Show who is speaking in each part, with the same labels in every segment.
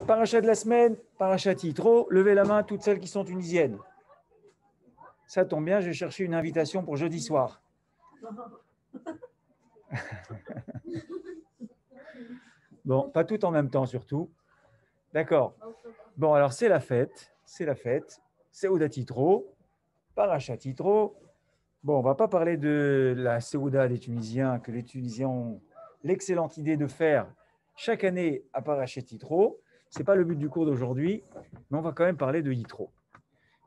Speaker 1: Parachat de la semaine, parachat Yitro, levez la main toutes celles qui sont tunisiennes. Ça tombe bien, je vais chercher une invitation pour jeudi soir. Bon, pas tout en même temps surtout. D'accord. Bon, alors c'est la fête. Seouda Yitro, parachat Yitro. Bon, on ne va pas parler de la Seouda des Tunisiens, que les Tunisiens ont l'excellente idée de faire chaque année à parachat Yitro. Ce n'est pas le but du cours d'aujourd'hui, mais on va quand même parler de Yitro.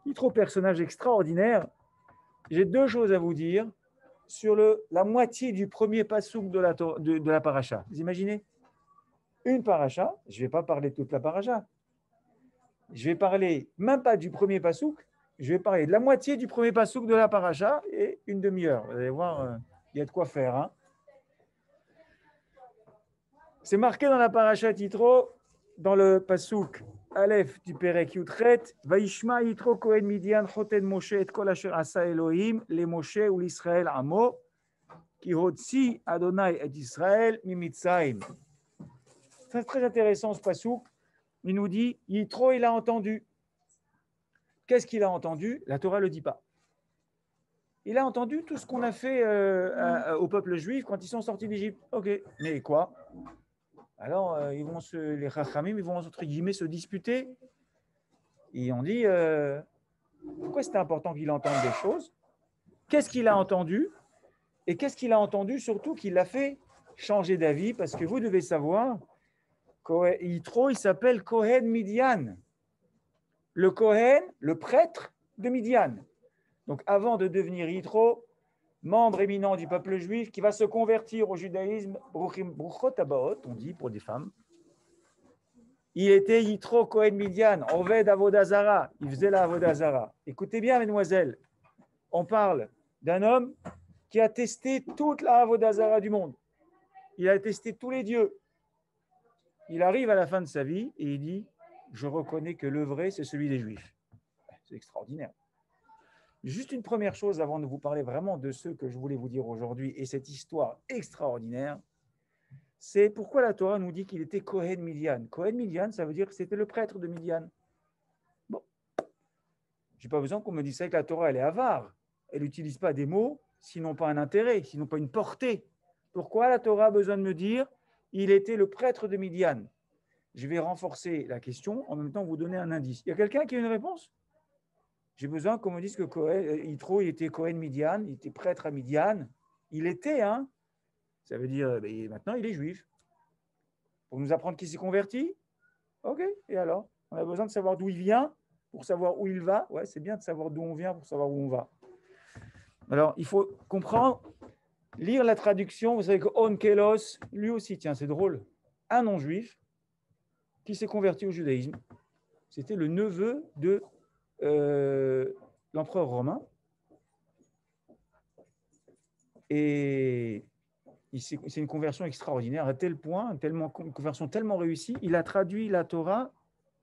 Speaker 1: Yitro, personnage extraordinaire. J'ai deux choses à vous dire sur la moitié du premier pasouk de la paracha. Vous imaginez? Une paracha, je ne vais pas parler de toute la paracha. Je vais parler même pas du premier pasouk, je vais parler de la moitié du premier pasouk de la paracha et une demi-heure. Vous allez voir, il y a de quoi faire. Hein. C'est marqué dans la paracha Yitro, dans le pasouk Aleph du Perek Yutret, Vaishma Yitro Kohen Midian Choten Moshe et Kol Asher Asa Elohim le Moshe ou l'Israël Amo Ki Hotzi Adonai et Israël Mimitzaim. C'est très intéressant ce pasouk. Il nous dit Yitro, il a entendu. Qu'est-ce qu'il a entendu? La Torah ne le dit pas. Il a entendu tout ce qu'on a fait au peuple juif quand ils sont sortis d'Égypte. Ok, mais quoi? Alors, les Chachamim, ils vont entre guillemets se disputer. Et on dit, pourquoi c'était important qu'il entende des choses? Qu'est-ce qu'il a entendu? Et qu'est-ce qu'il a entendu surtout qui l'a fait changer d'avis? Parce que vous devez savoir, Yitro, il s'appelle Kohen Midian. Le Kohen, le prêtre de Midian. Donc, avant de devenir Yitro, membre éminent du peuple juif qui va se convertir au judaïsme, Bruchot Abaot, on dit pour des femmes, il était Yitro Kohen Midian, Oved Avodazara, il faisait la Avodazara. Écoutez bien, mesdemoiselles, on parle d'un homme qui a testé toute la Avodazara du monde. Il a testé tous les dieux. Il arrive à la fin de sa vie et il dit, je reconnais que le vrai, c'est celui des Juifs. C'est extraordinaire. Juste une première chose avant de vous parler vraiment de ce que je voulais vous dire aujourd'hui et cette histoire extraordinaire, c'est pourquoi la Torah nous dit qu'il était Kohen Midian. Kohen Midian, ça veut dire que c'était le prêtre de Midian. Bon, je n'ai pas besoin qu'on me dise ça que la Torah, elle est avare. Elle n'utilise pas des mots, sinon pas un intérêt, sinon pas une portée. Pourquoi la Torah a besoin de me dire il était le prêtre de Midian? Je vais renforcer la question, en même temps vous donner un indice. Il y a quelqu'un qui a une réponse? J'ai besoin qu'on me dise que Yitro, il était Kohen Midian, il était prêtre à Midian. Il était, hein? Ça veut dire, maintenant, il est juif. Pour nous apprendre qu'il s'est converti? Ok, et alors? On a besoin de savoir d'où il vient pour savoir où il va. Ouais, c'est bien de savoir d'où on vient pour savoir où on va. Alors, il faut comprendre, lire la traduction. Vous savez que Onkelos, lui aussi, tiens, c'est drôle, un non-juif qui s'est converti au judaïsme. C'était le neveu de l'empereur romain. Et c'est une conversion extraordinaire, à tel point, une conversion tellement réussie, il a traduit la Torah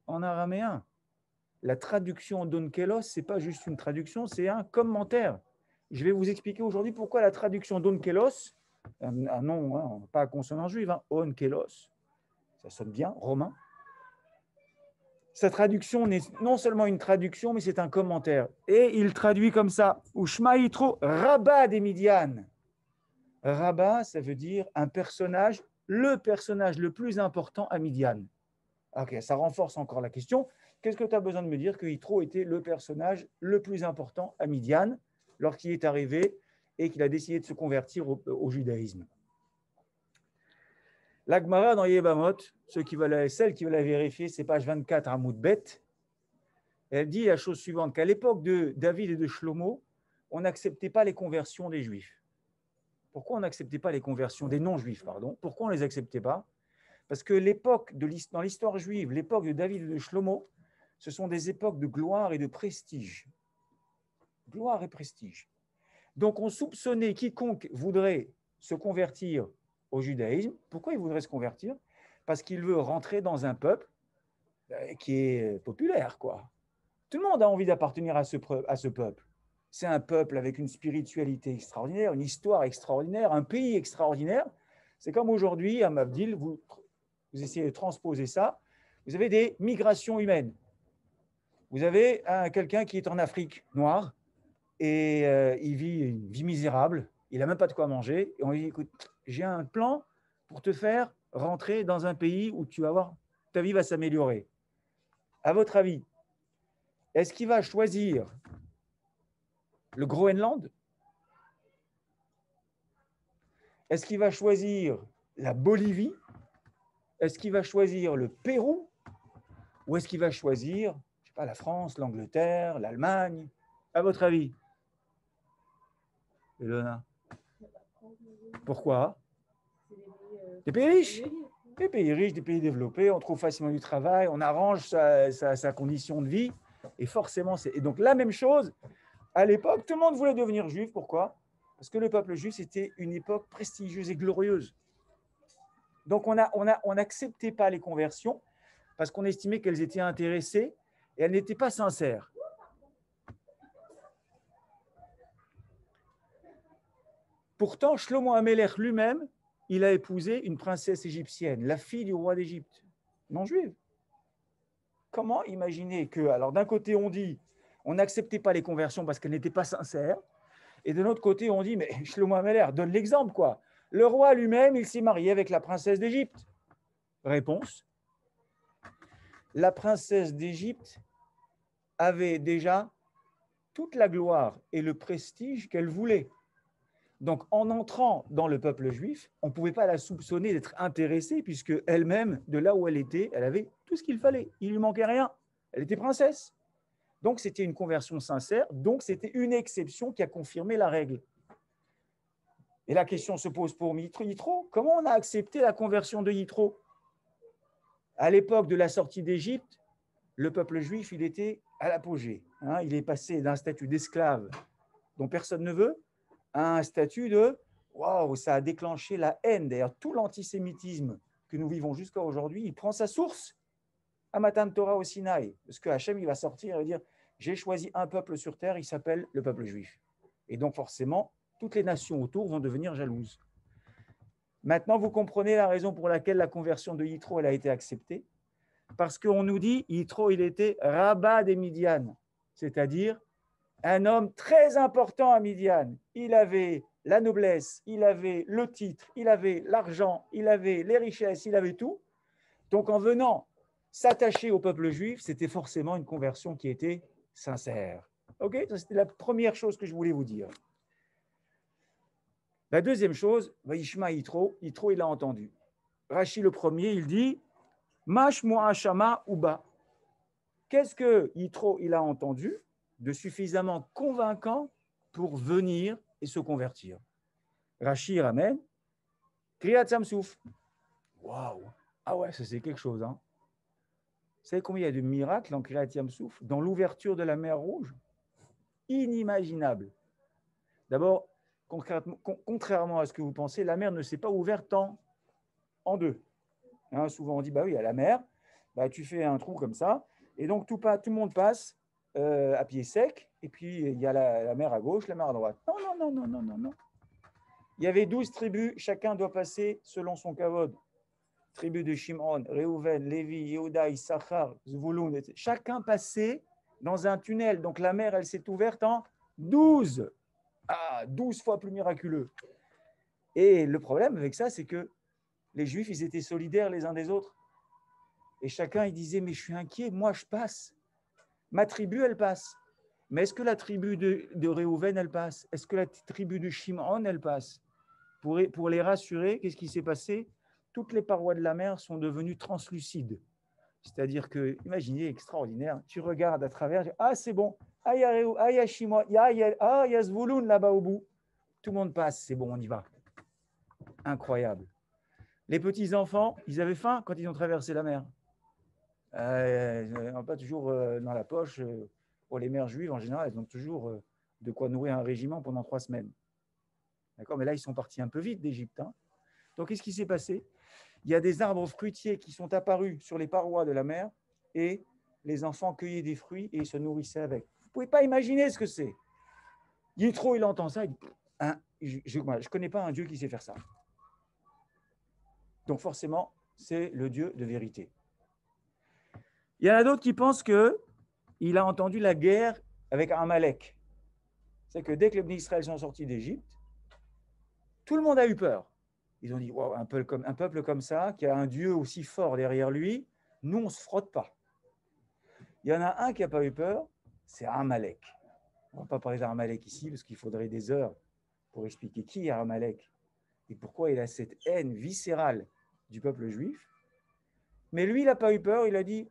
Speaker 1: en araméen. La traduction d'Onkelos, ce n'est pas juste une traduction, c'est un commentaire. Je vais vous expliquer aujourd'hui pourquoi la traduction d'Onkelos, un nom, hein, pas à consonance juive, hein, Onkelos, ça sonne bien, romain. Sa traduction n'est non seulement une traduction, mais c'est un commentaire. Et il traduit comme ça, Ushma Yitro, Rabbah des Midian. Rabbah, ça veut dire un personnage, le personnage le plus important à Midian. Ok, ça renforce encore la question. Qu'est-ce que tu as besoin de me dire que Yitro était le personnage le plus important à Midian lorsqu'il est arrivé et qu'il a décidé de se convertir au judaïsme? La Gemara dans Yebamot, celle qui veut la vérifier, c'est page 24 à Moudbet. Elle dit la chose suivante, qu'à l'époque de David et de Shlomo, on n'acceptait pas les conversions des Juifs. Pourquoi on n'acceptait pas les conversions des non-juifs, pardon? Pourquoi on ne les acceptait pas? Parce que dans l'histoire juive, l'époque de David et de Shlomo, ce sont des époques de gloire et de prestige. Gloire et prestige. Donc on soupçonnait quiconque voudrait se convertir au judaïsme. Pourquoi il voudrait se convertir? Parce qu'il veut rentrer dans un peuple qui est populaire, quoi. Tout le monde a envie d'appartenir à ce peuple. C'est un peuple avec une spiritualité extraordinaire, une histoire extraordinaire, un pays extraordinaire. C'est comme aujourd'hui, à Mavdil, vous essayez de transposer ça. Vous avez des migrations humaines. Vous avez quelqu'un qui est en Afrique noire et il vit une vie misérable, il n'a même pas de quoi manger. Et on lui dit, écoute, j'ai un plan pour te faire rentrer dans un pays où tu vas voir, ta vie va s'améliorer. À votre avis, est-ce qu'il va choisir le Groenland? Est-ce qu'il va choisir la Bolivie? Est-ce qu'il va choisir le Pérou? Ou est-ce qu'il va choisir, je sais pas, la France, l'Angleterre, l'Allemagne? À votre avis? Elona? Pourquoi? Des pays riches. Des pays riches, des pays développés, on trouve facilement du travail, on arrange sa condition de vie. Et forcément, c'est. Et donc, la même chose, à l'époque, tout le monde voulait devenir juif. Pourquoi? Parce que le peuple juif, c'était une époque prestigieuse et glorieuse. Donc, on n'acceptait pas les conversions parce qu'on estimait qu'elles étaient intéressées et elles n'étaient pas sincères. Pourtant, Shlomo HaMelech lui-même, il a épousé une princesse égyptienne, la fille du roi d'Égypte, non juive. Comment imaginer que, alors d'un côté on dit, on n'acceptait pas les conversions parce qu'elles n'étaient pas sincères, et de l'autre côté on dit, mais Shlomo HaMelech, donne l'exemple quoi. Le roi lui-même, il s'est marié avec la princesse d'Égypte. Réponse, la princesse d'Égypte avait déjà toute la gloire et le prestige qu'elle voulait. Donc, en entrant dans le peuple juif, on ne pouvait pas la soupçonner d'être intéressée, puisque elle-même, de là où elle était, elle avait tout ce qu'il fallait. Il ne lui manquait rien. Elle était princesse. Donc, c'était une conversion sincère. Donc, c'était une exception qui a confirmé la règle. Et la question se pose pour Yitro. Comment on a accepté la conversion de Yitro? À l'époque de la sortie d'Égypte, le peuple juif, il était à l'apogée. Il est passé d'un statut d'esclave dont personne ne veut à un statut de waouh, ça a déclenché la haine. D'ailleurs, tout l'antisémitisme que nous vivons jusqu'à aujourd'hui, il prend sa source à Matan Torah au Sinaï. Parce que Hachem, il va sortir et dire j'ai choisi un peuple sur terre, il s'appelle le peuple juif. Et donc, forcément, toutes les nations autour vont devenir jalouses. Maintenant, vous comprenez la raison pour laquelle la conversion de Yitro elle a été acceptée. Parce qu'on nous dit Yitro, il était rabbin des Midian, c'est-à-dire un homme très important à Midian. Il avait la noblesse, il avait le titre, il avait l'argent, il avait les richesses, il avait tout. Donc en venant s'attacher au peuple juif, c'était forcément une conversion qui était sincère. Ok, ça c'était la première chose que je voulais vous dire. La deuxième chose, Vaishma Yitro, Yitro il a entendu. Rashi le premier, il dit Mash Moashama Uba. Qu'est-ce que Yitro il a entendu de suffisamment convaincant pour venir et se convertir? Rashi ramène Kriyat Samsouf. Waouh! Ah ouais, ça c'est quelque chose. Hein. Vous savez combien il y a de miracles en Kriyat Samsouf dans l'ouverture de la mer Rouge? Inimaginable. D'abord, contrairement à ce que vous pensez, la mer ne s'est pas ouverte en deux. Hein, souvent on dit, bah oui, à la mer, bah, tu fais un trou comme ça, et donc tout le monde passe à pied sec, et puis il y a la mer à gauche, la mer à droite. Non, non, non, non, non, non, non. Il y avait 12 tribus, chacun doit passer selon son kavod. Tribu de Shimon, Reuven, Lévi, Yehuda, Issachar, Zvouloun, etc. Chacun passait dans un tunnel. Donc la mer, elle s'est ouverte en 12. 12 fois plus miraculeux. Et le problème avec ça, c'est que les Juifs, ils étaient solidaires les uns des autres. Et chacun, il disait, mais je suis inquiet, moi je passe. Ma tribu, elle passe. Mais est-ce que la tribu de Réhouven, elle passe? Est-ce que la tribu de Shimon, elle passe? Pour les rassurer, qu'est-ce qui s'est passé? Toutes les parois de la mer sont devenues translucides. C'est-à-dire que, imaginez, extraordinaire, tu regardes à travers, c'est bon, il y a Shimon, il y a Zvouloun là-bas au bout. Tout le monde passe, c'est bon, on y va. Incroyable. Les petits-enfants, ils avaient faim quand ils ont traversé la mer. Pas toujours dans la poche. Pour les mères juives, en général, elles ont toujours de quoi nourrir un régiment pendant 3 semaines. D'accord, mais là, ils sont partis un peu vite d'Égypte. Hein. Donc, qu'est-ce qui s'est passé? Il y a des arbres fruitiers qui sont apparus sur les parois de la mer et les enfants cueillaient des fruits et ils se nourrissaient avec. Vous ne pouvez pas imaginer ce que c'est. Yitro, il entend ça, il dit je ne connais pas un Dieu qui sait faire ça. Donc, forcément, c'est le Dieu de vérité. Il y en a d'autres qui pensent qu'il a entendu la guerre avec Amalek. C'est que dès que les Bnei Israël sont sortis d'Égypte, tout le monde a eu peur. Ils ont dit, wow, un peuple comme ça, qui a un Dieu aussi fort derrière lui, nous, on ne se frotte pas. Il y en a un qui n'a pas eu peur, c'est Amalek. On ne va pas parler d'Amalek ici, parce qu'il faudrait des heures pour expliquer qui est Amalek et pourquoi il a cette haine viscérale du peuple juif. Mais lui, il n'a pas eu peur, il a dit,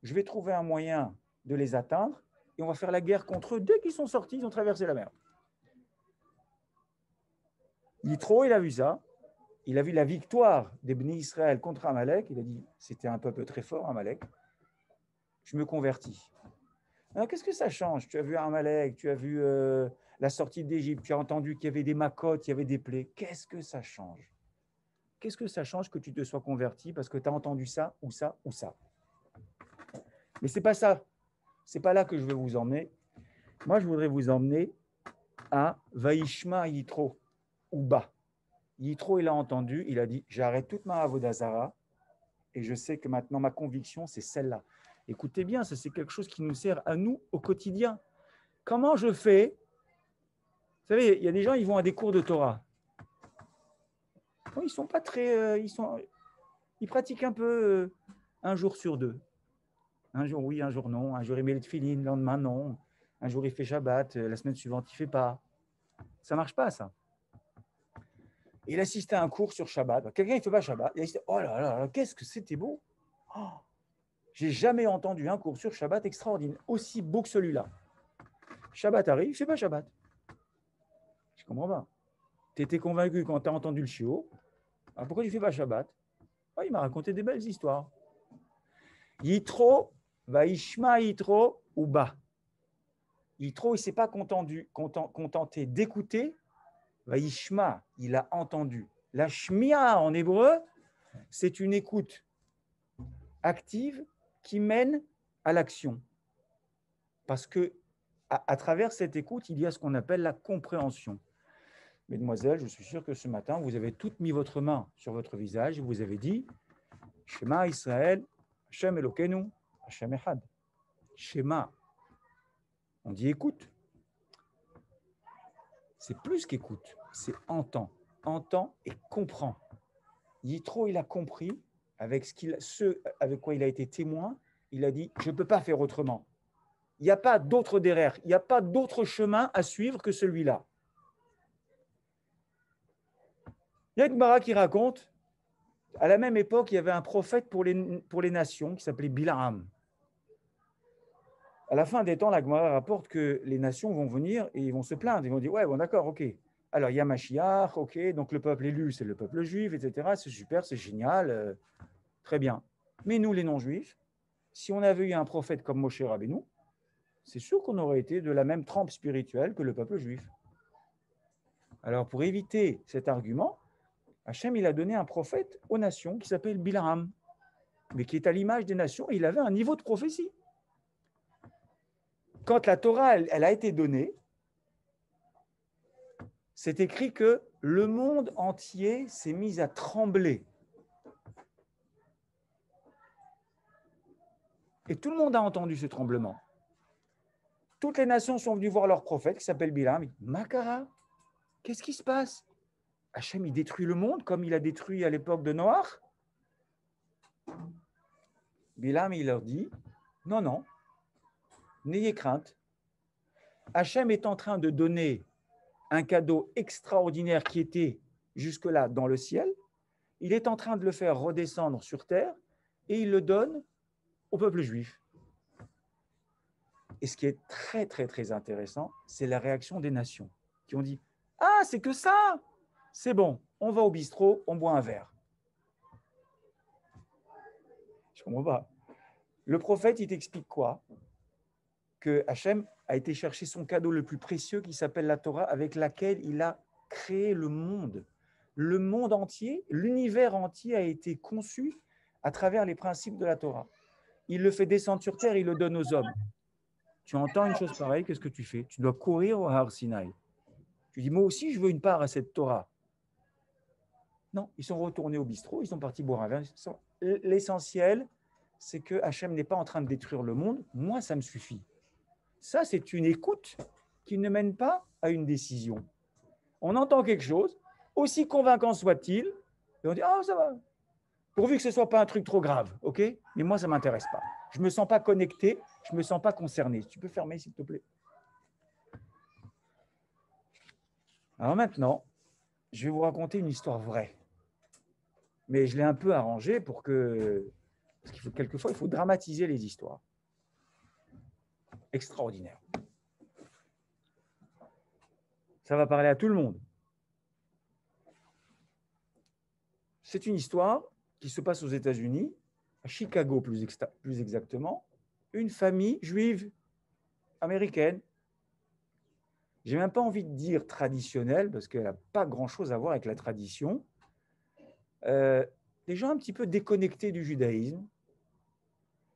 Speaker 1: je vais trouver un moyen de les atteindre et on va faire la guerre contre eux. Dès qu'ils sont sortis, ils ont traversé la mer. Yitro, il a vu ça. Il a vu la victoire des Bnei Israël contre Amalek. Il a dit, c'était un peuple très fort, Amalek. Je me convertis. Alors, qu'est-ce que ça change? Tu as vu Amalek, tu as vu la sortie d'Égypte, tu as entendu qu'il y avait des macotes, il y avait des plaies. Qu'est-ce que ça change? Qu'est-ce que ça change que tu te sois converti parce que tu as entendu ça ou ça ou ça? Mais ce n'est pas ça. Ce n'est pas là que je veux vous emmener. Moi, je voudrais vous emmener à Vaishma Yitro, ou bas. Yitro, il a entendu, il a dit, j'arrête toute ma avodazara et je sais que maintenant ma conviction, c'est celle-là. Écoutez bien, ça c'est quelque chose qui nous sert à nous au quotidien. Comment je fais? Vous savez, il y a des gens, ils vont à des cours de Torah. Ils sont pas très, ils pratiquent un peu un jour sur deux. Un jour oui, un jour non. Un jour il met le tefillin, le lendemain non. Un jour il fait Shabbat, la semaine suivante il fait pas. Ça marche pas ça. Il assistait à un cours sur Shabbat. Quelqu'un il fait pas Shabbat. Il dit, oh là là, qu'est-ce que c'était beau. Oh, j'ai jamais entendu un cours sur Shabbat extraordinaire, aussi beau que celui-là. Shabbat arrive, il fait pas Shabbat. Je comprends pas. Tu étais convaincu quand tu as entendu le chiot. Alors pourquoi tu fais pas Shabbat? Oh, il m'a raconté des belles histoires. Yitro, Vaishma Yitro, ou bas. Yitro, il ne s'est pas contenté d'écouter. Vaishma, il a entendu. La shmia en hébreu, c'est une écoute active qui mène à l'action. Parce que à travers cette écoute, il y a ce qu'on appelle la compréhension. Mesdemoiselles, je suis sûr que ce matin, vous avez toutes mis votre main sur votre visage et vous avez dit Shema Israël, Hashem Elokeinu, Hashem Echad. Shema. On dit écoute. C'est plus qu'écoute, c'est entend. Entend et comprend. Yitro, il a compris avec ce avec quoi il a été témoin. Il a dit je ne peux pas faire autrement. Il n'y a pas d'autre derrière, il n'y a pas d'autre chemin à suivre que celui-là. Il y a une Gemara qui raconte, à la même époque, il y avait un prophète pour les nations qui s'appelait Bilaam. À la fin des temps, la Gemara rapporte que les nations vont venir et ils vont se plaindre. Ils vont dire, ouais, bon, d'accord, ok. Alors, il y a Mashiach, ok, donc le peuple élu, c'est le peuple juif, etc. C'est super, c'est génial, très bien. Mais nous, les non-juifs, si on avait eu un prophète comme Moshe Rabbeinu, c'est sûr qu'on aurait été de la même trempe spirituelle que le peuple juif. Alors, pour éviter cet argument, Hachem, il a donné un prophète aux nations qui s'appelle Bilaam, mais qui est à l'image des nations, et il avait un niveau de prophétie. Quand la Torah, elle a été donnée, c'est écrit que le monde entier s'est mis à trembler. Et tout le monde a entendu ce tremblement. Toutes les nations sont venues voir leur prophète qui s'appelle Bilaam. Makara, qu'est-ce qui se passe? Hachem, il détruit le monde comme il a détruit à l'époque de Noach. Bilaam, il leur dit, non, non, n'ayez crainte. Hachem est en train de donner un cadeau extraordinaire qui était jusque-là dans le ciel. Il est en train de le faire redescendre sur terre et il le donne au peuple juif. Et ce qui est très, très, très intéressant, c'est la réaction des nations qui ont dit « Ah, c'est que ça! C'est bon, on va au bistrot, on boit un verre. » Je ne comprends pas. Le prophète, il t'explique quoi? Que Hachem a été chercher son cadeau le plus précieux qui s'appelle la Torah, avec laquelle il a créé le monde. Le monde entier, l'univers entier a été conçu à travers les principes de la Torah. Il le fait descendre sur terre, il le donne aux hommes. Tu entends une chose pareille, qu'est-ce que tu fais? Tu dois courir au Har Sinaï. Tu dis, moi aussi, je veux une part à cette Torah. Non, ils sont retournés au bistrot, ils sont partis boire un verre. L'essentiel, c'est que Hachem n'est pas en train de détruire le monde, moi, ça me suffit. Ça, c'est une écoute qui ne mène pas à une décision. On entend quelque chose, aussi convaincant soit-il, et on dit « Ah, ça va », pourvu que ce ne soit pas un truc trop grave, ok? Mais moi, ça ne m'intéresse pas. Je ne me sens pas connecté, je ne me sens pas concerné. Tu peux fermer, s'il te plaît? Alors maintenant, je vais vous raconter une histoire vraie. Mais je l'ai un peu arrangée pour que... Parce qu'il faut, quelquefois, il faut dramatiser les histoires. Extraordinaire. Ça va parler à tout le monde. C'est une histoire qui se passe aux États-Unis, à Chicago plus exactement, une famille juive américaine. Je n'ai même pas envie de dire traditionnelle, parce qu'elle n'a pas grand-chose à voir avec la tradition. Des gens un petit peu déconnectés du judaïsme,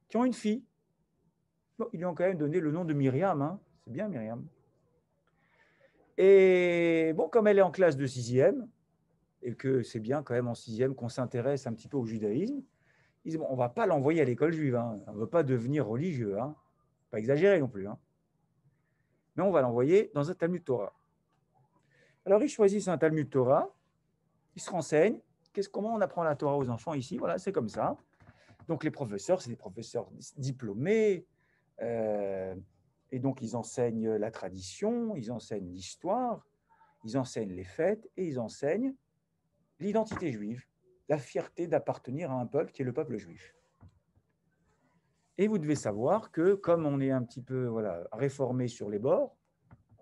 Speaker 1: qui ont une fille. Bon, ils lui ont quand même donné le nom de Myriam, hein. C'est bien Myriam. Et bon, comme elle est en classe de 6e, et que c'est bien quand même en 6e qu'on s'intéresse un petit peu au judaïsme, ils disent, bon, on ne va pas l'envoyer à l'école juive, hein. On ne veut pas devenir religieux, hein. Pas exagérer non plus, hein. Mais on va l'envoyer dans un Talmud Torah. Alors ils choisissent un Talmud Torah, ils se renseignent, comment on apprend la Torah aux enfants ici, voilà, c'est comme ça. Donc les professeurs, c'est des professeurs diplômés, et donc ils enseignent la tradition, ils enseignent l'histoire, ils enseignent les fêtes, et ils enseignent l'identité juive, la fierté d'appartenir à un peuple qui est le peuple juif. Et vous devez savoir que comme on est un petit peu réformé sur les bords,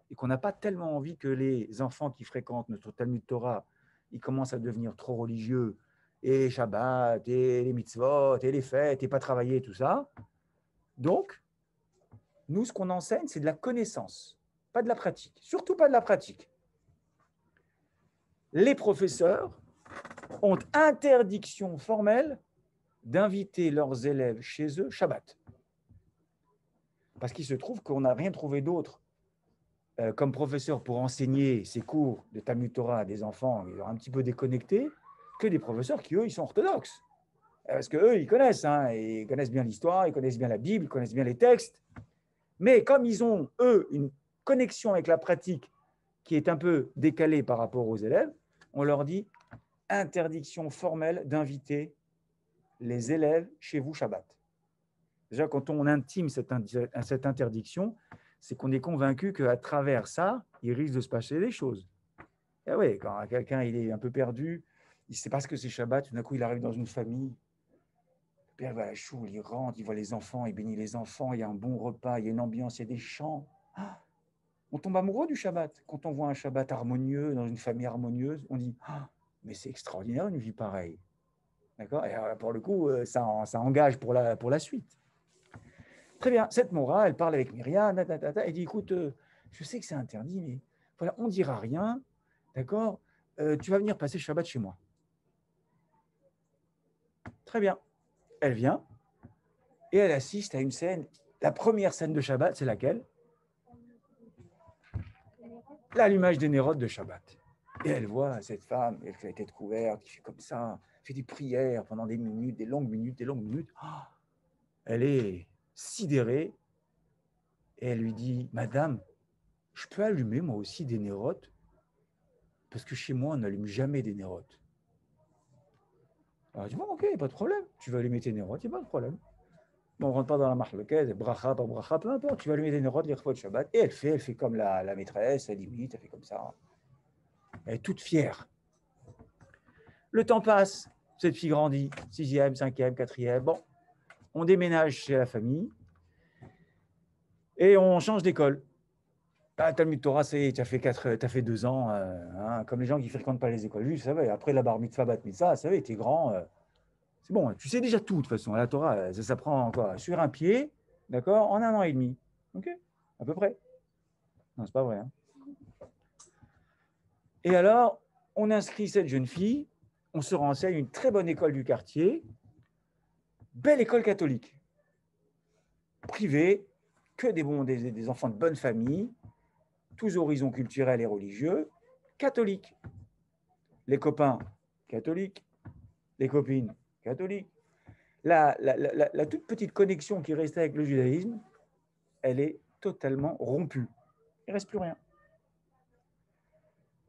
Speaker 1: et qu'on n'a pas tellement envie que les enfants qui fréquentent notre Talmud Torah, ils commencent à devenir trop religieux, et Shabbat, et les mitzvot, et les fêtes, et pas travailler, tout ça. Donc, nous, ce qu'on enseigne, c'est de la connaissance, pas de la pratique, surtout pas de la pratique. Les professeurs ont interdiction formelle d'inviter leurs élèves chez eux Shabbat. Parce qu'il se trouve qu'on n'a rien trouvé d'autre comme professeur pour enseigner ces cours de Talmud Torah à des enfants un petit peu déconnectés que des professeurs qui, eux, ils sont orthodoxes. Parce qu'eux, ils connaissent, hein, ils connaissent bien l'histoire, ils connaissent bien la Bible, ils connaissent bien les textes. Mais comme ils ont, eux, une connexion avec la pratique qui est un peu décalée par rapport aux élèves, on leur dit interdiction formelle d'inviter les élèves chez vous Shabbat. Déjà, quand on intime cette interdiction, c'est qu'on est convaincu qu'à travers ça, il risque de se passer des choses. Et oui, quand quelqu'un il est un peu perdu, il ne sait pas ce que c'est Shabbat, tout d'un coup il arrive dans une famille, le père va à la choule, il rentre, il voit les enfants, il bénit les enfants, il y a un bon repas, il y a une ambiance, il y a des chants. Ah, on tombe amoureux du Shabbat. Quand on voit un Shabbat harmonieux, dans une famille harmonieuse, on dit ah, mais c'est extraordinaire une vie pareille. D'accord? Et pour le coup, ça engage pour la suite. Très bien, cette Mora, elle parle avec Myriam, elle dit écoute, je sais que c'est interdit, mais voilà, on ne dira rien, d'accord? Tu vas venir passer Shabbat chez moi. Très bien. Elle vient et elle assiste à une scène. La première scène de Shabbat, c'est laquelle? L'allumage des nérodes de Shabbat. Et elle voit cette femme, elle fait la tête couverte, qui fait comme ça, fait des prières pendant des minutes, des longues minutes, des longues minutes. Oh, elle est sidérée et elle lui dit, Madame, je peux allumer moi aussi des nérodes? Parce que chez moi, on n'allume jamais des nérodes. Alors, elle dit, bon, ok, pas de problème. Tu vas allumer tes nérodes, il n'y a pas de problème. Bon, on ne rentre pas dans la marloquette, bracha, pas bracha, peu importe. Tu vas allumer des nérodes, les repas de Shabbat. Et elle fait comme la maîtresse, elle imite, elle fait comme ça. Elle est toute fière. Le temps passe, cette fille grandit, 6e, 5e, 4e. Bon, on déménage chez la famille et on change d'école. Ah, Talmud Torah, tu as fait 2 ans, hein, comme les gens qui ne fréquentent pas les écoles juives, ça va. Après la bar mitzvah, bat mitzvah, ça va, t'es grand. C'est bon, tu sais déjà tout de toute façon. La Torah, ça s'apprend quoi? Sur un pied, d'accord, en 1 an et demi. Ok, à peu près. Non, c'est pas vrai. Hein. Et alors, on inscrit cette jeune fille, on se renseigne à une très bonne école du quartier, belle école catholique, privée, que des enfants de bonne famille, tous horizons culturels et religieux, catholiques. Les copains, catholiques. Les copines, catholiques. la toute petite connexion qui restait avec le judaïsme, elle est totalement rompue. Il ne reste plus rien.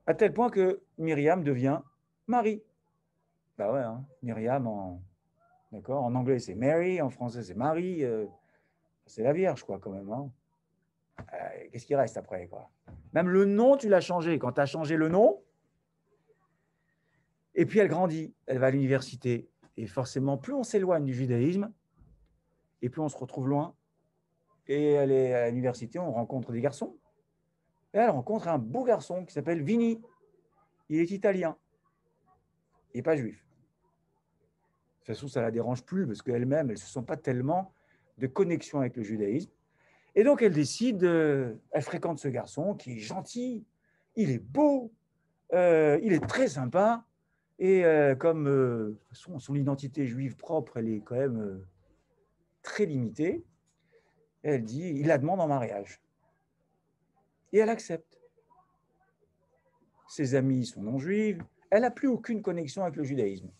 Speaker 1: À tel point que Myriam devient Marie. Bah ouais, hein, Myriam d'accord, en anglais c'est Mary, en français c'est Marie, c'est la Vierge quoi quand même. Hein. Qu'est-ce qui reste après quoi? Même le nom tu l'as changé. Quand tu as changé le nom, et puis elle grandit, elle va à l'université. Et forcément, plus on s'éloigne du judaïsme, et plus on se retrouve loin. Et elle est à l'université, on rencontre des garçons. Et elle rencontre un beau garçon qui s'appelle Vinny. Il est italien. Il n'est pas juif. De toute façon, ça ne la dérange plus parce qu'elle-même, elle ne se sent pas tellement de connexion avec le judaïsme. Et donc, elle décide, elle fréquente ce garçon qui est gentil, il est beau, il est très sympa. Et comme son identité juive propre, elle est quand même très limitée, elle dit, il la demande en mariage. Et elle accepte. Ses amis sont non juifs, elle n'a plus aucune connexion avec le judaïsme.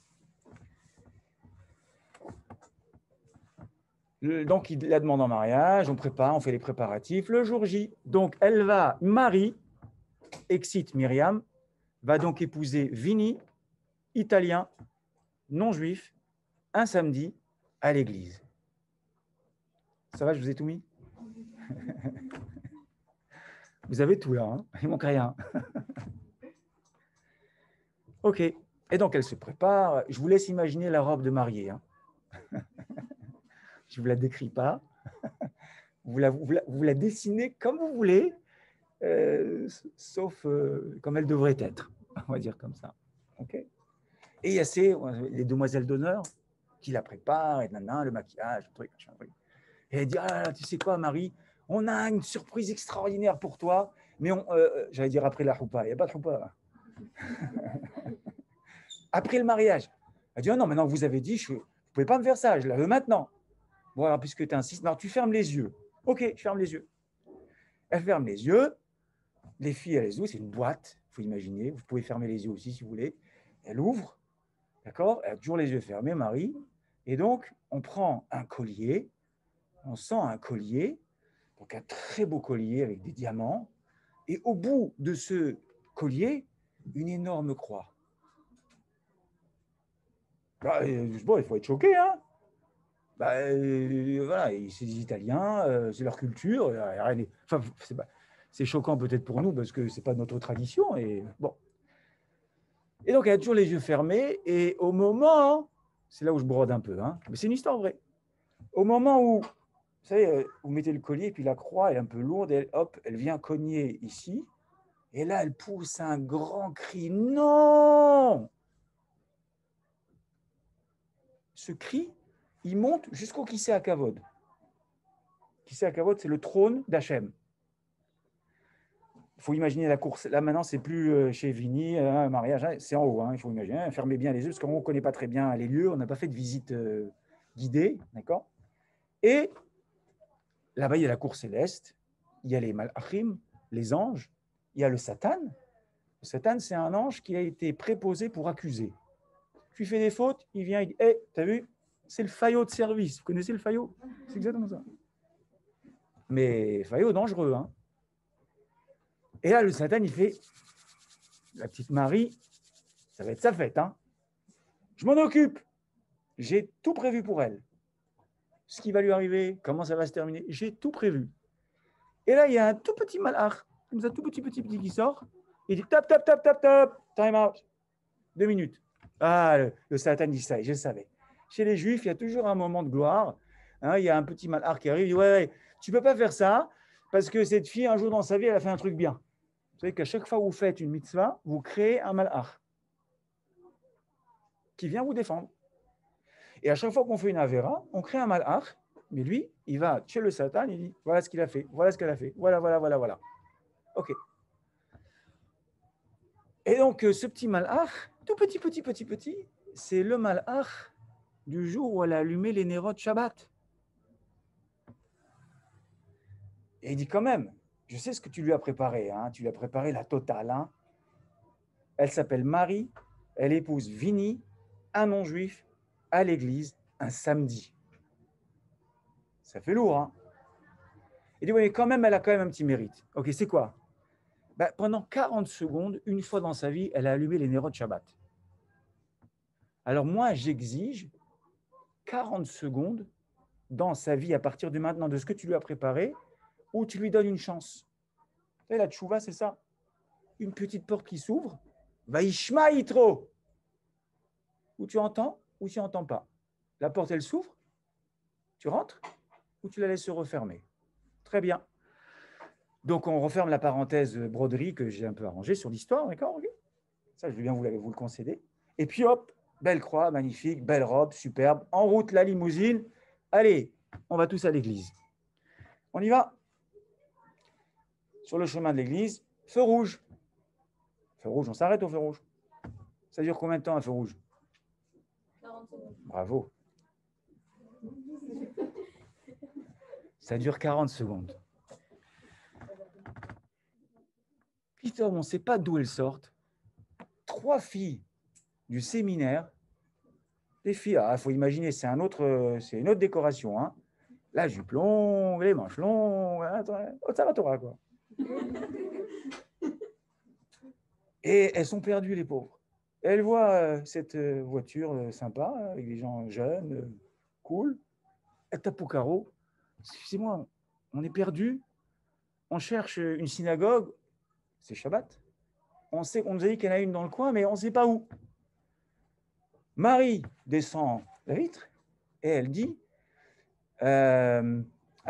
Speaker 1: Donc, il la demande en mariage, on prépare, on fait les préparatifs. Le jour J, donc, elle va, Marie, excite Myriam, va donc épouser Vinny, italien, non juif, un samedi, à l'église. Ça va, je vous ai tout mis? Vous avez tout là, hein, il manque rien. Ok, et donc elle se prépare. Je vous laisse imaginer la robe de mariée. Hein. Je ne vous la décris pas. Vous la dessinez comme vous voulez, sauf comme elle devrait être, on va dire comme ça. Okay. Et il y a les demoiselles d'honneur qui la préparent, et le maquillage, le truc, machin, truc. Et elle dit, ah, tu sais quoi, Marie, on a une surprise extraordinaire pour toi, mais j'allais dire après la choupa, il n'y a pas de choupa. Après le mariage. Elle dit, oh non, maintenant que vous avez dit, vous ne pouvez pas me faire ça, je la veux maintenant. Bon, alors, puisque tu insistes, non, tu fermes les yeux. Ok, je ferme les yeux. Elle ferme les yeux. Les filles, elles ouvrent, c'est une boîte, il faut imaginer. Vous pouvez fermer les yeux aussi si vous voulez. Elle ouvre, d'accord? Elle a toujours les yeux fermés, Marie. Et donc, on prend un collier, on sent un collier, donc un très beau collier avec des diamants. Et au bout de ce collier, une énorme croix. Bah, bon, il faut être choqué, hein? Bah, voilà, c'est des Italiens, c'est leur culture. Enfin, c'est choquant peut-être pour nous parce que c'est pas notre tradition. Et bon. Et donc elle a toujours les yeux fermés. Et au moment, c'est là où je brode un peu, hein, mais c'est une histoire vraie. Au moment où, vous savez, vous mettez le collier et puis la croix est un peu lourde, et hop, elle vient cogner ici. Et là, elle pousse un grand cri. Non! Ce cri, il monte jusqu'au Kisei HaKavod. Kisei HaKavod, c'est le trône d'Hachem. Il faut imaginer la course. Là, maintenant, c'est plus chez Vinny, un mariage, hein, c'est en haut. Hein, il faut imaginer. Fermez bien les yeux, parce qu'en haut, on ne connaît pas très bien les lieux. On n'a pas fait de visite guidée, d'accord? Et là-bas, il y a la cour céleste. Il y a les malachim, les anges. Il y a le Satan. Le Satan, c'est un ange qui a été préposé pour accuser. Tu fais des fautes, il vient, il dit, hey, t'as vu? C'est le faillot de service. Vous connaissez le faillot? C'est exactement ça. Mais faillot dangereux, hein? Et là, le Satan, il fait, la petite Marie, ça va être sa fête, hein? Je m'en occupe. J'ai tout prévu pour elle. Ce qui va lui arriver, comment ça va se terminer, j'ai tout prévu. Et là, il y a un tout petit malach, comme ça, tout petit qui sort. Il dit tap, tap, tap, tap, tap, time out. 2 minutes. Ah, le Satan dit ça, je le savais. Chez les Juifs, il y a toujours un moment de gloire. Hein, il y a un petit malach qui arrive, il dit ouais, tu ne peux pas faire ça, parce que cette fille, un jour dans sa vie, elle a fait un truc bien. Vous savez qu'à chaque fois que vous faites une mitzvah, vous créez un malach qui vient vous défendre. Et à chaque fois qu'on fait une avéra, on crée un malach, mais lui, il va chez le Satan, il dit voilà ce qu'il a fait, voilà ce qu'elle a fait, voilà. Ok. Et donc, ce petit malach, tout petit, c'est le malach du jour où elle a allumé les nérodes Shabbat. Et il dit quand même, je sais ce que tu lui as préparé, hein, tu lui as préparé la totale. Hein. Elle s'appelle Marie, elle épouse Vinny, un non-juif, à l'église, un samedi. Ça fait lourd, hein? Il dit, oui, quand même, elle a quand même un petit mérite. Ok, c'est quoi? Ben, pendant 40 secondes, une fois dans sa vie, elle a allumé les nérodes Shabbat. Alors moi, j'exige 40 secondes dans sa vie à partir de maintenant, de ce que tu lui as préparé, où tu lui donnes une chance. Et la tchouva, c'est ça. Une petite porte qui s'ouvre, Vaishma Yitro. Ou tu entends, ou tu n'entends pas. La porte, elle s'ouvre, tu rentres, ou tu la laisses se refermer. Très bien. Donc, on referme la parenthèse broderie que j'ai un peu arrangée sur l'histoire, d'accord? Ça, je veux bien vous le concéder. Et puis, hop, belle croix, magnifique, belle robe, superbe. En route, la limousine. Allez, on va tous à l'église. On y va. Sur le chemin de l'église, feu rouge. Feu rouge, on s'arrête au feu rouge. Ça dure combien de temps un feu rouge? 40 secondes. Bravo. Ça dure 40 secondes. Putain, on ne sait pas d'où elles sortent. 3 filles du séminaire. Les filles, il faut imaginer, c'est une autre décoration. Hein. La jupe longue, les manches longues, ça va, Torah, quoi. Et elles sont perdues, les pauvres. Et elles voient cette voiture sympa, avec des gens jeunes, cool. Elles tapent au carreau. Excusez-moi, on est perdus. On cherche une synagogue. C'est Shabbat. On nous a dit qu'il y en a une dans le coin, mais on ne sait pas où. Marie descend la vitre et elle dit ah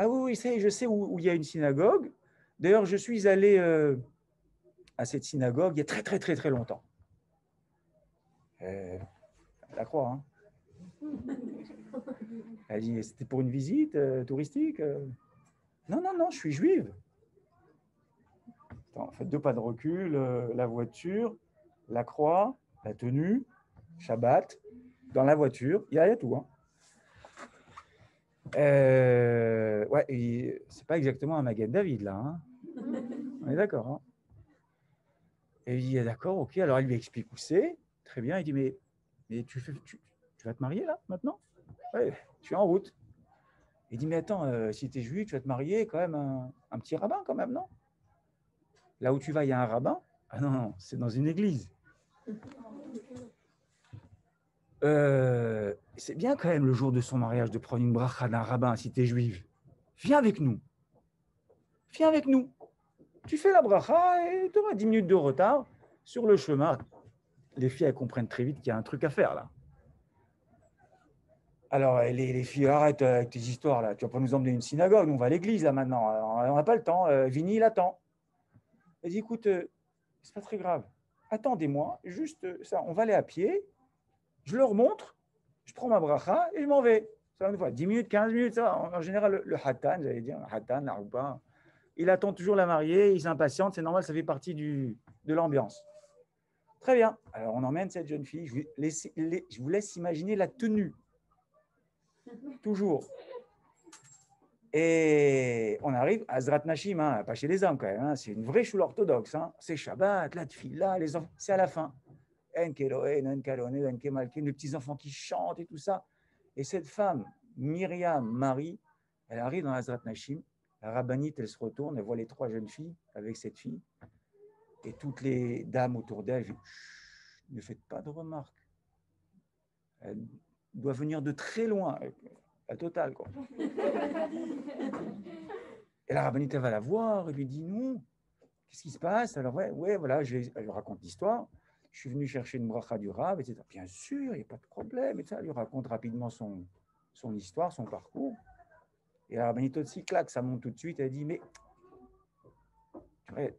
Speaker 1: oui, je sais où il y a une synagogue. D'ailleurs, je suis allé à cette synagogue il y a très, très, très, très longtemps. La croix, hein. Elle dit c'était pour une visite touristique Non, je suis juive. Attends, faites 2 pas de recul, la voiture, la croix, la tenue, Shabbat, dans la voiture, il y a tout. Hein. Ouais, c'est pas exactement un Magen David, là. Hein. On est d'accord. Hein. Et il dit, d'accord, ok. Alors, elle lui explique où c'est. Très bien. Il dit, mais tu vas te marier, là, maintenant? Ouais, je suis en route. Il dit, mais attends, si tu es juif, tu vas te marier, quand même, un petit rabbin, quand même, non? Là où tu vas, il y a un rabbin? Ah non, c'est dans une église. C'est bien quand même le jour de son mariage de prendre une bracha d'un rabbin si tu es juive. Viens avec nous. Viens avec nous. Tu fais la bracha et tu auras 10 minutes de retard sur le chemin. Les filles, elles comprennent très vite qu'il y a un truc à faire là. Alors, les filles, arrête avec tes histoires là. Tu vas pas nous emmener à une synagogue. Nous, on va à l'église là maintenant. On n'a pas le temps. Vini, il attend. Elle dit, écoute, c'est pas très grave. Attendez-moi, juste ça. On va aller à pied. Je leur montre. Je prends ma bracha et je m'en vais. Ça, une fois, 10 minutes, 15 minutes, ça. En général, le hatan, j'allais dire, le hatan, la roupa, il attend toujours la mariée, il s'impatiente, c'est normal, ça fait partie de l'ambiance. Très bien. Alors, on emmène cette jeune fille. Je vous laisse imaginer la tenue. Toujours. Et on arrive à Zrat Nashim, hein, pas chez les hommes quand même. Hein, c'est une vraie choule orthodoxe. Hein. C'est Shabbat, la tefila, les enfants. C'est à la fin. Les petits enfants qui chantent et tout ça. Et cette femme, Myriam, Marie, elle arrive dans la Zrat Nashim. La rabbinite, elle se retourne, elle voit les 3 jeunes filles avec cette fille. Et toutes les dames autour d'elle, ne faites pas de remarques. Elle doit venir de très loin, la totale, quoi. Et la rabbinite, elle va la voir, elle lui dit non, qu'est-ce qui se passe? Alors, ouais, voilà, elle lui raconte l'histoire. Je suis venu chercher une bracha du Rav, etc. Bien sûr, il n'y a pas de problème. Et ça, elle lui raconte rapidement son histoire, son parcours. Et la rabbinite aussi, claque, ça monte tout de suite. Elle dit, mais ouais,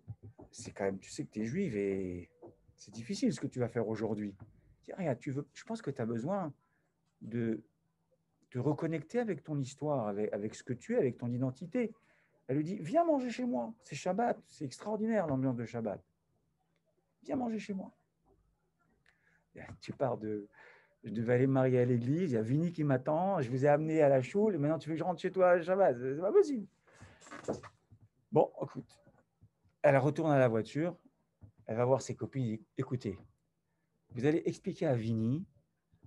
Speaker 1: c'est quand même, tu sais que tu es juive et c'est difficile ce que tu vas faire aujourd'hui. Regarde, je pense que tu as besoin de te reconnecter avec ton histoire, avec ce que tu es, avec ton identité. Elle lui dit, viens manger chez moi, c'est Shabbat, c'est extraordinaire l'ambiance de Shabbat. Viens manger chez moi. Tu pars je devais aller me marier à l'église, il y a Vini qui m'attend, je vous ai amené à la choule, et maintenant tu veux que je rentre chez toi à Shabbat, c'est pas possible. Bon, écoute, elle retourne à la voiture, elle va voir ses copines, et dit, écoutez, vous allez expliquer à Vini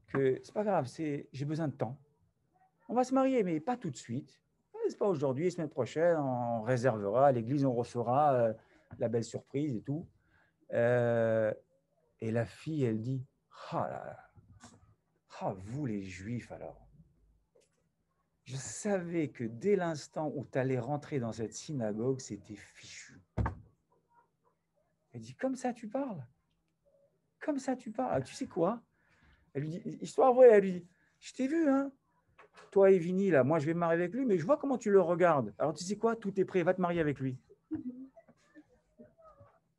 Speaker 1: que c'est pas grave, j'ai besoin de temps. on va se marier, mais pas tout de suite. C'est pas aujourd'hui, la semaine prochaine, on réservera, à l'église, on recevra la belle surprise et tout. Et la fille, elle dit, ah là là, ah, vous les Juifs alors. Je savais que dès l'instant où tu allais rentrer dans cette synagogue, c'était fichu. Elle dit, comme ça tu parles. Comme ça tu parles. Ah, tu sais quoi? Elle lui dit, histoire vraie, elle lui dit, je t'ai vu, hein? Toi et Vini, là, moi je vais me marier avec lui, mais je vois comment tu le regardes. Alors tu sais quoi? Tout est prêt, va te marier avec lui.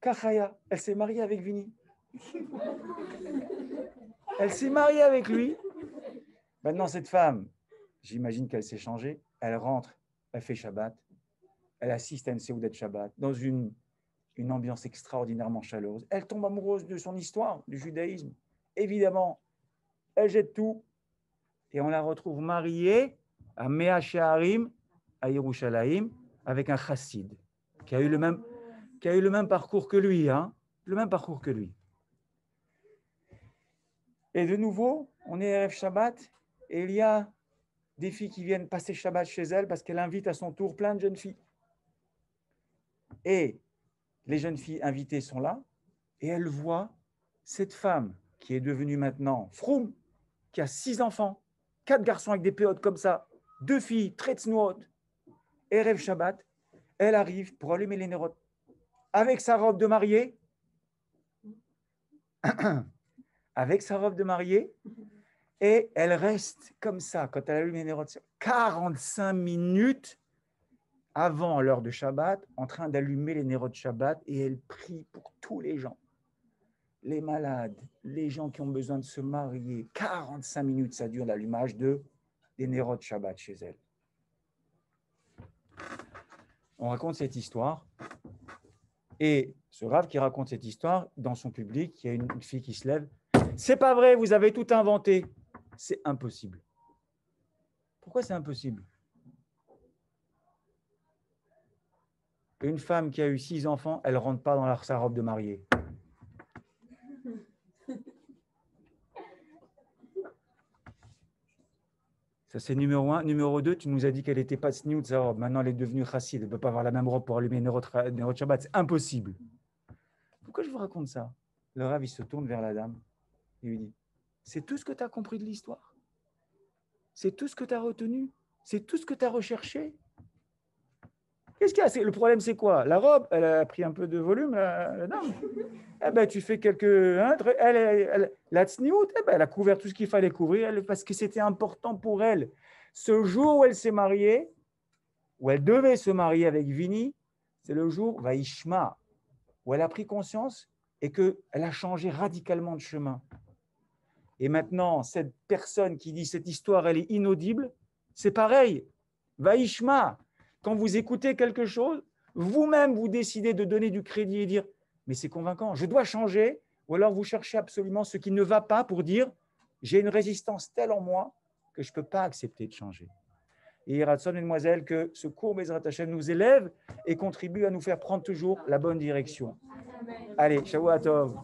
Speaker 1: Kachaya, elle s'est mariée avec Vini. Elle s'est mariée avec lui. Maintenant, cette femme, j'imagine qu'elle s'est changée. Elle rentre, elle fait Shabbat. Elle assiste à une Seudat de Shabbat dans une ambiance extraordinairement chaleureuse. Elle tombe amoureuse de son histoire, du judaïsme. Évidemment, elle jette tout. Et on la retrouve mariée à Mea Shearim, à Yerushalayim, avec un chassid, qui a eu le même parcours que lui. Hein, le même parcours que lui. Et de nouveau, on est Erev Shabbat, et il y a des filles qui viennent passer Shabbat chez elle parce qu'elle invite à son tour plein de jeunes filles. Et les jeunes filles invitées sont là, et elles voient cette femme qui est devenue maintenant Froum, qui a 6 enfants, 4 garçons avec des péotes comme ça, 2 filles très tsnouot, Erev Shabbat, elle arrive pour allumer les nérotes avec sa robe de mariée, et elle reste comme ça quand elle allume les nérotes 45 minutes avant l'heure de Shabbat, en train d'allumer les nérotes Shabbat, et elle prie pour tous les gens. Les malades, les gens qui ont besoin de se marier. 45 minutes, ça dure l'allumage des nérotes Shabbat chez elle. On raconte cette histoire, et ce Rav qui raconte cette histoire, dans son public, il y a une fille qui se lève. C'est pas vrai, vous avez tout inventé. C'est impossible. Pourquoi c'est impossible? Une femme qui a eu 6 enfants, elle ne rentre pas dans sa robe de mariée. Ça, c'est numéro 1. Numéro 2, tu nous as dit qu'elle n'était pas sniout, sa robe. Maintenant, elle est devenue chassid. Elle ne peut pas avoir la même robe pour allumer Nerot Shabbat. C'est impossible. Pourquoi je vous raconte ça? Le Rav, il se tourne vers la dame et lui dit, c'est tout ce que tu as compris de l'histoire? C'est tout ce que tu as retenu? C'est tout ce que tu as recherché? Qu'est-ce qu'il y a? Le problème, c'est quoi? La robe, elle a pris un peu de volume, la dame. Eh ben, tu fais quelques... Hein, la tsniout, eh ben, elle a couvert tout ce qu'il fallait couvrir parce que c'était important pour elle. Ce jour où elle s'est mariée, où elle devait se marier avec Vini, c'est le jour Vaishma, où elle a pris conscience et qu'elle a changé radicalement de chemin. Et maintenant, cette personne qui dit cette histoire, elle est inaudible, c'est pareil. Vaishma, quand vous écoutez quelque chose, vous-même, vous décidez de donner du crédit et dire « mais c'est convaincant, je dois changer », ou alors vous cherchez absolument ce qui ne va pas pour dire « j'ai une résistance telle en moi que je ne peux pas accepter de changer ». Et Ratson, mesdemoiselles, que ce cours Bezrat Hashem nous élève et contribue à nous faire prendre toujours la bonne direction. Allez, Shavua Tov.